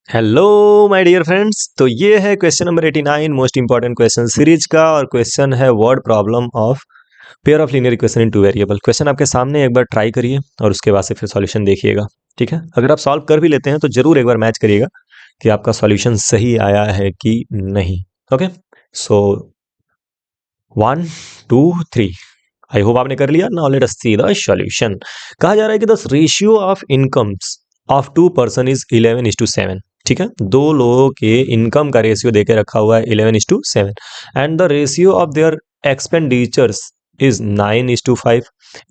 Hello my dear friends. तो ये है question number 89 most important question series का, और क्वेश्चन है word problem of pair of linear equation in two variable. Question आपके सामने, एक बार ट्राई करिए और उसके बाद से फिर सॉल्यूशन देखिएगा। ठीक है, अगर आप सॉल्व कर भी लेते हैं तो जरूर एक बार मैच करिएगा कि आपका सॉल्यूशन सही आया है कि नहीं। ओके, सो 1 2 3, आई होप आपने कर लिया। Now let us see the solution. कहा जा रहा है कि the ratio of incomes of two person is 11:7। ठीक है, दो लोगों के इनकम का रेशियो देके रखा हुआ है 11:7, and the ratio of their expenditures is 9:5।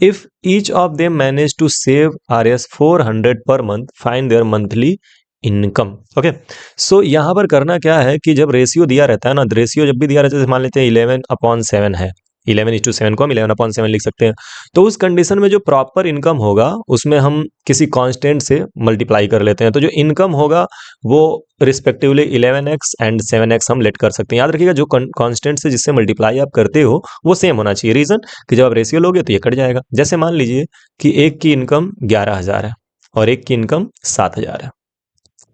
If each of them manage to save Rs 400 per month, find their monthly income. Okay, so यहाँ पर करना क्या है कि जब रेशियो दिया रहता है ना, रेशियो जब भी दिया रहता है, मान लेते हैं 11/7 है, 11:7 को हम 11/7 लिख सकते हैं। तो उस कंडीशन में जो प्रॉपर इनकम होगा उसमें हम किसी कांस्टेंट से मल्टीप्लाई कर लेते हैं। तो जो इनकम होगा वो रिस्पेक्टिवली 11x एंड 7x हम लेट कर सकते हैं। याद रखिएगा, जो कांस्टेंट से जिससे मल्टीप्लाई आप करते हो वो सेम होना चाहिए। रीजन कि जब आप रेशियो लोगे तो ये कट जाएगा। जैसे मान लीजिए कि एक की इनकम 11,000 है और एक की इनकम 7,000 है,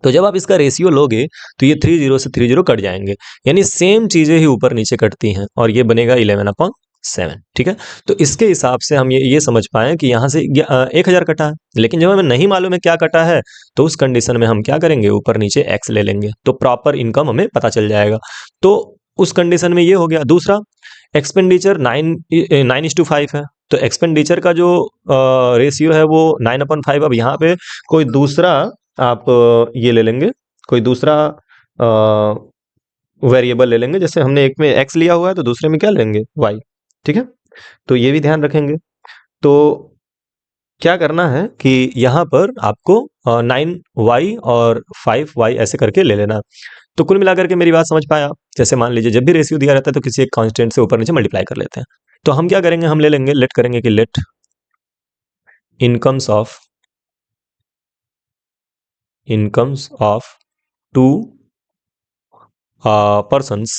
तो जब आप इसका रेशियो लोगे तो ये 30 से 30 कट जाएंगे, यानी सेम चीजें ही ऊपर नीचे कटती हैं और ये बनेगा 11/7। ठीक है, तो इसके हिसाब से हम ये समझ पाए कि यहाँ से 1,000 कटा है, लेकिन जब हमें नहीं मालूम है क्या कटा है तो उस कंडीशन में हम क्या करेंगे, ऊपर नीचे एक्स ले लेंगे तो प्रॉपर इनकम हमें पता चल जाएगा। तो उस कंडीशन में ये हो गया। दूसरा, एक्सपेंडिचर 9:5 है, तो एक्सपेंडिचर का जो रेशियो है वो 9/5। अब यहाँ पे कोई दूसरा आप ये ले लेंगे, कोई दूसरा वेरिएबल ले लेंगे। जैसे हमने एक में एक्स लिया हुआ है तो दूसरे में क्या लेंगे, वाई। ठीक है, तो ये भी ध्यान रखेंगे। तो क्या करना है कि यहाँ पर आपको 9y और 5y ऐसे करके ले लेना। तो कुल मिलाकर के मेरी बात समझ पाया आप? जैसे मान लीजिए जब भी रेशियो दिया रहता है तो किसी एक कांस्टेंट से ऊपर नीचे मल्टीप्लाई कर लेते हैं। तो हम क्या करेंगे, हम ले लेंगे, लेट करेंगे कि let incomes of two persons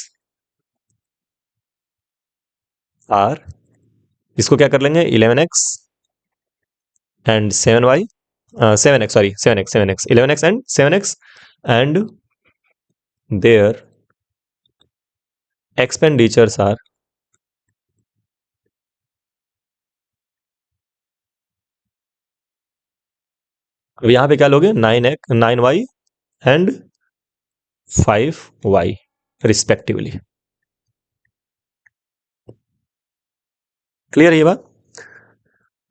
are, इसको क्या कर लेंगे, 11x and 7y, 7x, sorry 7x 11x and 7x, and their expenditures are, अब यहाँ पे क्या लोगे, 9y and 5y respectively. Clear है ये बात?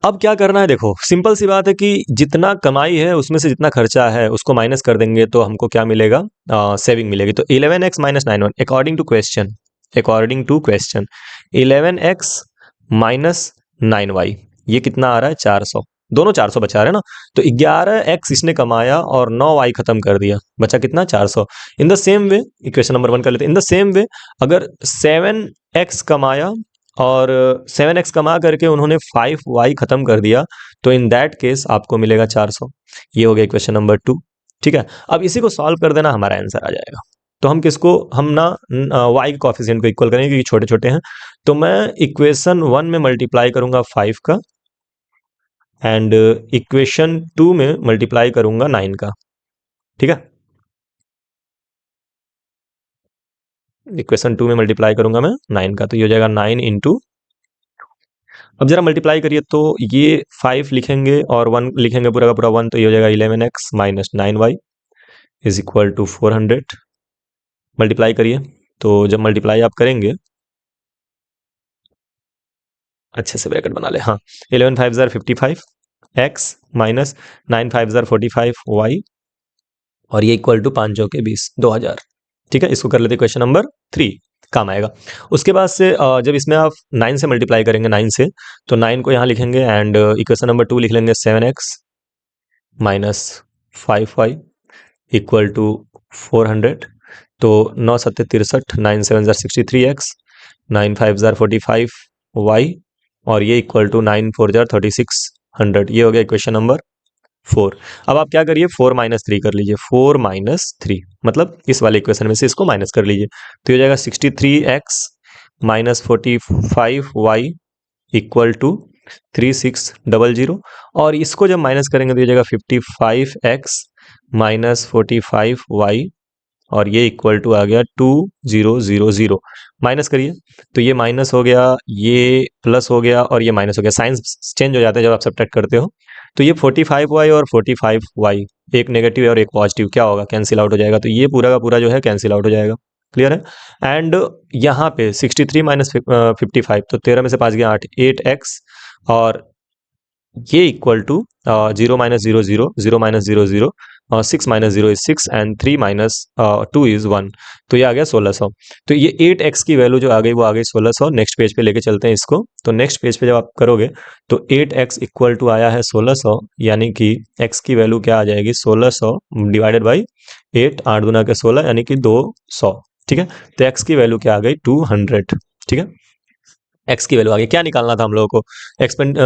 अब क्या करना है, देखो सिंपल सी बात है कि जितना कमाई है उसमें से जितना खर्चा है उसको माइनस कर देंगे तो हमको क्या मिलेगा, सेविंग मिलेगी। तो 11x minus 9y according to question 11x minus 9y, ये कितना आ रहा है, 400। दोनों 400 बचा रहे हैं ना, तो 11x इसने कमाया और 9y खत्म कर दिया, बचा कितना, 400। In the same way equation number 1 कर लेते हैं। इन द सेम वे अगर 7x कमाया और 7x कमा करके उन्होंने 5y खत्म कर दिया, तो इन दैट केस आपको मिलेगा 400। ये हो गया इक्वेशन नंबर 2। ठीक है, अब इसी को सॉल्व कर देना, हमारा आंसर आ जाएगा। तो हम किसको, हम ना y के कोएफिशिएंट को इक्वल करेंगे क्योंकि छोटे छोटे हैं। तो मैं इक्वेशन 1 में मल्टीप्लाई करूंगा 5 का, एंड इक्वेशन 2 में मल्टीप्लाई करूंगा 9 का। ठीक है, इक्वेशन 2 में मल्टीप्लाई करूंगा मैं 9 का, तो ये हो जाएगा 9 इंटू, अब जरा मल्टीप्लाई करिए तो ये 5 लिखेंगे और 1 लिखेंगे पूरा का पूरा 1, तो ये हो जाएगा 11x minus 9y is equal to 400। Multiply करिए, तो जब मल्टीप्लाई आप करेंगे, अच्छे से ब्रैकेट बना ले, हाँ, 11 5 jar 55 x minus 9 5 jar 45 y, और ये इक्वल टू 5 के 20, 2000। ठीक है, इसको कर लेते क्वेश्चन नंबर 3, काम आएगा। उसके बाद से जब इसमें आप 9 से मल्टीप्लाई करेंगे, 9 से, तो 9 को यहाँ लिखेंगे एंड इक्वेशन नंबर 2 लिख लेंगे 7x minus 5y equal to 400। तो 9 7 63, 9 7 जार 63x, 9 5 जार 45y, और ये इक्वल टू 9 4 जार 3600। ये हो गया इक्वेशन नंबर 4। अब आप क्या करिए, 4 माइनस 3 कर लीजिए, 4 माइनस 3 मतलब इस वाले इक्वेशन में से इसको माइनस कर लीजिए, तो ये हो जाएगा 63x minus 45y equal to 3600, और इसको जब माइनस करेंगे तो ये हो जाएगा 55x -45y और ये इक्वल टू आ गया 2000। माइनस करिए तो ये माइनस हो गया, ये प्लस हो गया और ये माइनस हो गया। साइंस चेंज हो जाते हैं जब आप सब्ट्रैक्ट करते हो। तो ये 45y और 45y, एक नेगेटिव है और एक पॉजिटिव, क्या होगा, कैंसिल आउट हो जाएगा। तो ये पूरा का पूरा जो है कैंसिल आउट हो जाएगा। क्लियर है। एंड यहाँ पे 63 माइनस 55, तो 13 में से 5 गया 8, 8x और ये equal to 0 minus 0 0, 0 minus 0 0, 6 minus 0 is 6 and 3 minus 2 is 1। तो ये आ गया 1600। तो ये 8x की वैल्यू जो आ गई वो आ गई 1600। नेक्स्ट पेज पे लेके चलते हैं इसको। तो नेक्स्ट पेज पे जब आप करोगे तो 8x इक्वल टू आया है 1600, यानी कि x की वैल्यू क्या आ जाएगी, 1600 डिवाइडेड बाई 8, 8 दूना के 16 यानी कि 200। ठीक है। तो x की वैल्यू क्या आ गई, 200। ठीक है। एक्स की वैल्यू आ गई। क्या निकालना था हम लोगों को, एक्सपेंड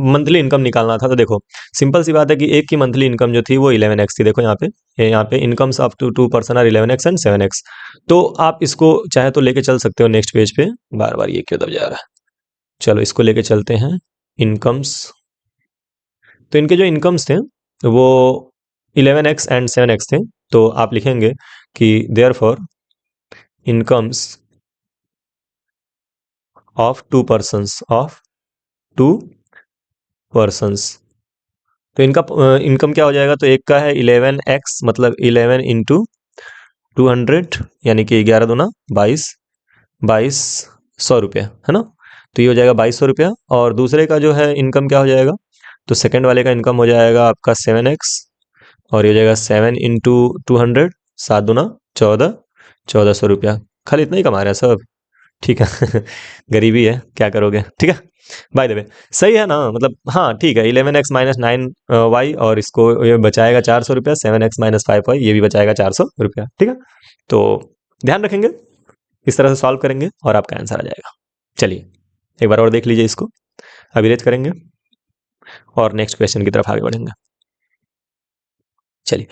मंथली इनकम निकालना था। तो देखो सिंपल सी बात है कि एक की मंथली इनकम जो थी वो 11x थी। देखो यहाँ पे incomes up to 2 person are 11x and 7x। तो आप इसको चाहे तो लेके चल सकते हो नेक्स्ट पेज पे। बार बार ये क्यों दब जा रहा है, चलो इसको लेके चलते हैं। इनकम्स, तो इनके जो इनकम्स थे वो 11x एंड 7x थे। तो आप लिखेंगे कि therefore incomes of two persons. तो इनका इनकम क्या हो जाएगा, तो एक का है 11x मतलब 11 इंटू 200 यानी कि 11 दूना 22, 2200 रुपया है ना। तो ये हो जाएगा 2200 रुपया। और दूसरे का जो है इनकम क्या हो जाएगा, तो सेकंड वाले का इनकम हो जाएगा आपका 7x और ये हो जाएगा 7 इंटू 200, 7 दूना 14, 1400 रुपया। खाली इतना ही कमा रहे हैं सब। ठीक है। गरीबी है, क्या करोगे। ठीक है। बाय द वे सही है ना, मतलब हाँ ठीक है। 11x माइनस 9y और इसको ये बचाएगा 400 रुपया, 7x माइनस 5y ये भी बचाएगा 400 रुपया। ठीक है। तो ध्यान रखेंगे, इस तरह से सॉल्व करेंगे और आपका आंसर आ जाएगा। चलिए एक बार और देख लीजिए इसको, अभिरेज करेंगे और नेक्स्ट क्वेश्चन की तरफ आगे बढ़ेंगे। चलिए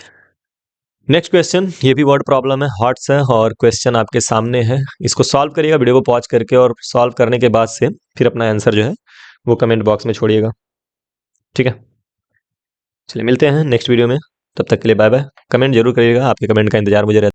नेक्स्ट क्वेश्चन, ये भी वर्ड प्रॉब्लम है, हॉट्स है और क्वेश्चन आपके सामने है। इसको सॉल्व करिएगा वीडियो को पॉज करके और सॉल्व करने के बाद से फिर अपना आंसर जो है वो कमेंट बॉक्स में छोड़िएगा। ठीक है। चलिए मिलते हैं नेक्स्ट वीडियो में, तब तक के लिए बाय बाय। कमेंट जरूर करिएगा, आपके कमेंट का इंतजार मुझे रहता है।